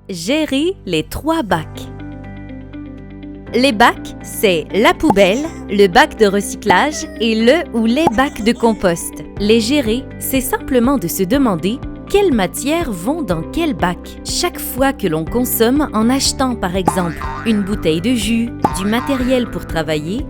Gérer les 3 bacs. Les bacs, c'est la poubelle, le bac de recyclage et le ou les bacs de compost. Les gérer, c'est simplement de se demander quelles matières vont dans quel bac. Chaque fois que l'on consomme en achetant par exemple une bouteille de jus, du matériel pour travailler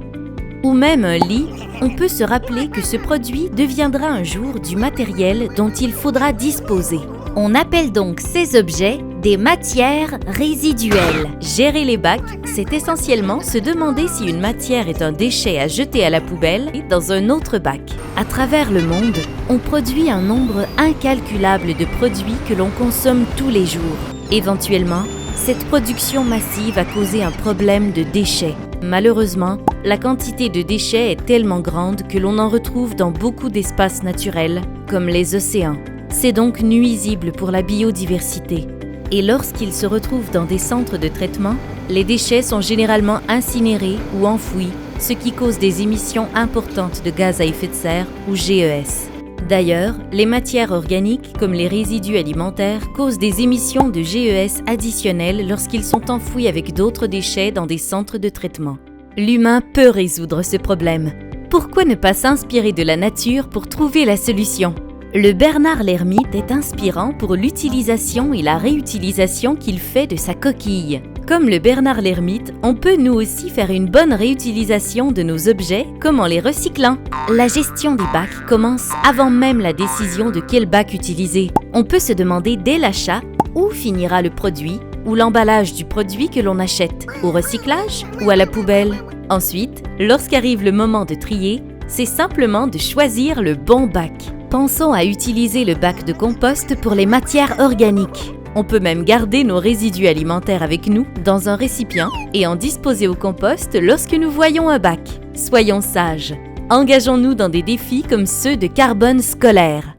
ou même un lit, on peut se rappeler que ce produit deviendra un jour du matériel dont il faudra disposer. On appelle donc ces objets des matières résiduelles. Gérer les bacs, c'est essentiellement se demander si une matière est un déchet à jeter à la poubelle et dans un autre bac. À travers le monde, on produit un nombre incalculable de produits que l'on consomme tous les jours. Éventuellement, cette production massive a causé un problème de déchets. Malheureusement, la quantité de déchets est tellement grande que l'on en retrouve dans beaucoup d'espaces naturels, comme les océans. C'est donc nuisible pour la biodiversité. Et lorsqu'ils se retrouvent dans des centres de traitement, les déchets sont généralement incinérés ou enfouis, ce qui cause des émissions importantes de gaz à effet de serre ou GES. D'ailleurs, les matières organiques, comme les résidus alimentaires, causent des émissions de GES additionnelles lorsqu'ils sont enfouis avec d'autres déchets dans des centres de traitement. L'humain peut résoudre ce problème. Pourquoi ne pas s'inspirer de la nature pour trouver la solution ? Le Bernard l'Ermite est inspirant pour l'utilisation et la réutilisation qu'il fait de sa coquille. Comme le Bernard l'Ermite, on peut nous aussi faire une bonne réutilisation de nos objets comme en les recyclant. La gestion des bacs commence avant même la décision de quel bac utiliser. On peut se demander dès l'achat où finira le produit ou l'emballage du produit que l'on achète, au recyclage ou à la poubelle. Ensuite, lorsqu'arrive le moment de trier, c'est simplement de choisir le bon bac. Pensons à utiliser le bac de compost pour les matières organiques. On peut même garder nos résidus alimentaires avec nous dans un récipient et en disposer au compost lorsque nous voyons un bac. Soyons sages. Engageons-nous dans des défis comme ceux de carbone scolaire.